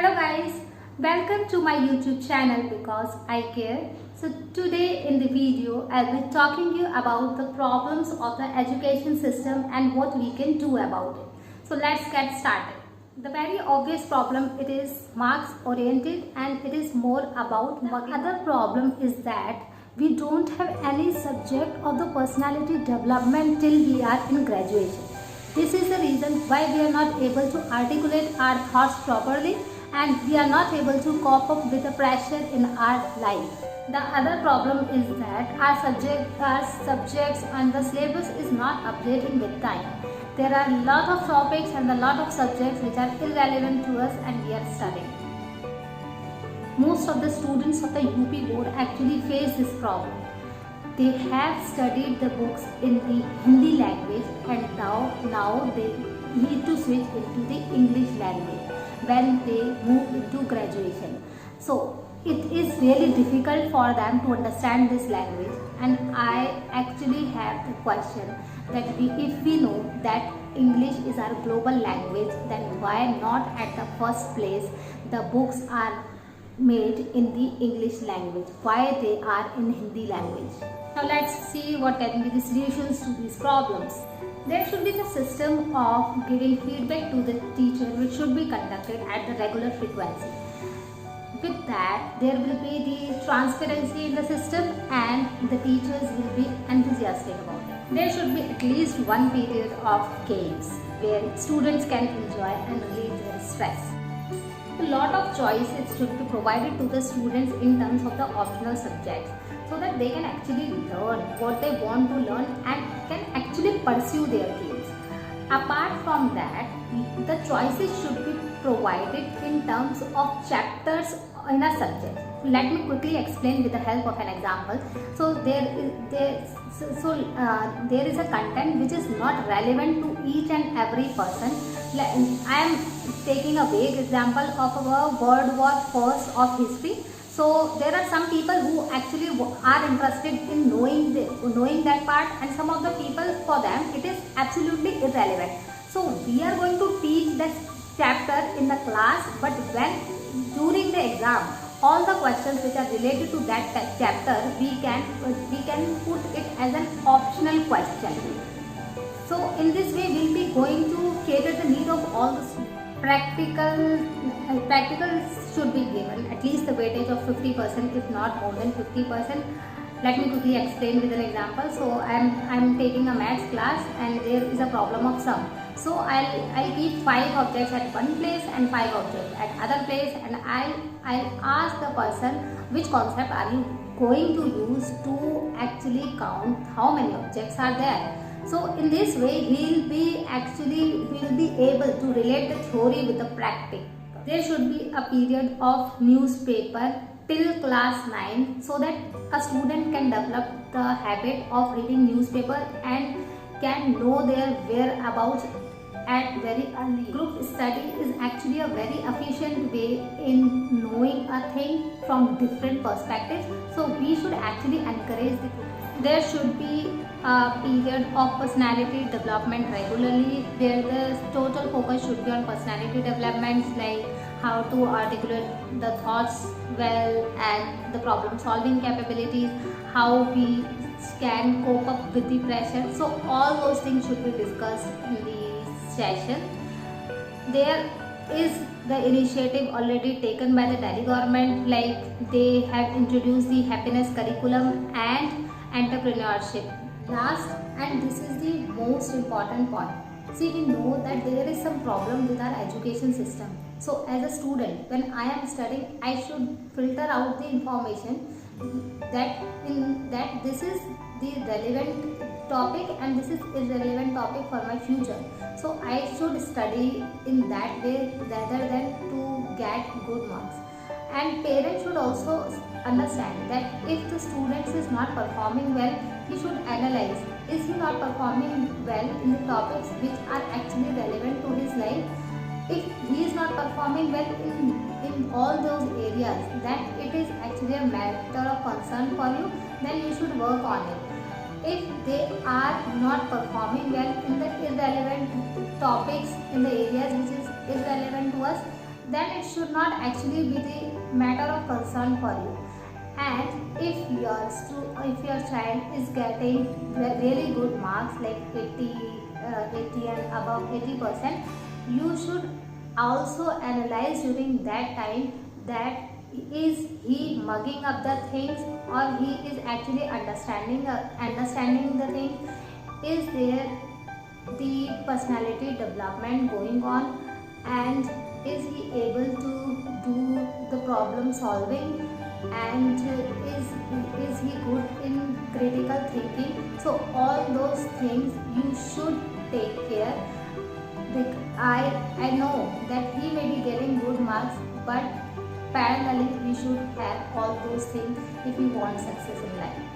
Hello guys, welcome to my YouTube channel because I care. So today in the video I'll be talking to you about the problems of the education system and what we can do about it. So let's get started. The very obvious problem, it is marks oriented and it is more about working. The other problem is that we don't have any subject of the personality development till we are in graduation. This is the reason why we are not able to articulate our thoughts properly and we are not able to cope up with the pressure in our life. The other problem is that our subjects and the syllabus is not updating with time. There are a lot of topics and a lot of subjects which are irrelevant to us and we are studying. Most of the students of the UP board actually face this problem. They have studied the books in the Hindi language and now they need to switch into the English language when they move into graduation. So it is really difficult for them to understand this language, and I actually have the question that if we know that English is our global language, then why not at the first place the books are made in the English language? Why they are in Hindi language? Now let's see what can be the solutions to these problems. There should be the system of giving feedback to the teacher which should be conducted at the regular frequency. With that, there will be the transparency in the system and the teachers will be enthusiastic about it. There should be at least one period of games where students can enjoy and relieve their stress. A lot of choices should be provided to the students in terms of the optional subjects, so that they can actually learn what they want to learn and can actually pursue their dreams. Apart from that, the choices should be provided in terms of chapters in a subject. Let me quickly explain with the help of an example. So there is a content which is not relevant to each and every person. I am taking a vague example of a World War I of history. So there are some people who actually are interested in knowing that part, and some of the people, for them it is absolutely irrelevant. So we are going to teach this chapter in the class, but when during the exam all the questions which are related to that chapter we can put it as an optional question. So in this way we will be going to cater the need of all the students. Practical should be given at least the weightage of 50%, if not more than 50%. Let me quickly explain with an example. So I'm taking a maths class and there is a problem of sum. So I'll keep 5 objects at one place and 5 objects at other place, and I'll ask the person which concept are you going to use to actually count how many objects are there. So in this way we'll be able to relate the theory with the practice. There should be a period of newspaper till class 9 so that a student can develop the habit of reading newspaper and can know their whereabouts at very early. Group study is actually a very efficient way in knowing a thing from different perspectives. So we should actually encourage the group. There should be a period of personality development regularly, where the total focus should be on personality developments like how to articulate the thoughts well and the problem solving capabilities, how we can cope up with the pressure. So all those things should be discussed in the session. There is the initiative already taken by the Delhi government, like they have introduced the happiness curriculum and entrepreneurship. Last, and this is the most important point, see, we know that there is some problem with our education system. So as a student, when I am studying, I should filter out the information that this is the relevant topic and this is irrelevant topic for my future. So I should study in that way rather than to get good marks. And parents should also understand that if the student is not performing well, he should analyze, is he not performing well in the topics which are actually relevant to his life. If he is not performing well in all those areas, then it is actually a matter of concern for you, then you should work on it. If they are not performing well in the irrelevant topics, in the areas which is irrelevant to us, then it should not actually be the matter of concern for you. And if your child is getting really good marks like 80 and above 80%, you should also analyze during that time that is he mugging up the things, or he is actually understanding the thing. Is there the personality development going on, and is he able to do the problem solving, and is he good in critical thinking? So all those things you should take care. I know that he may be getting good marks, but parallelly we should have all those things if we want success in life.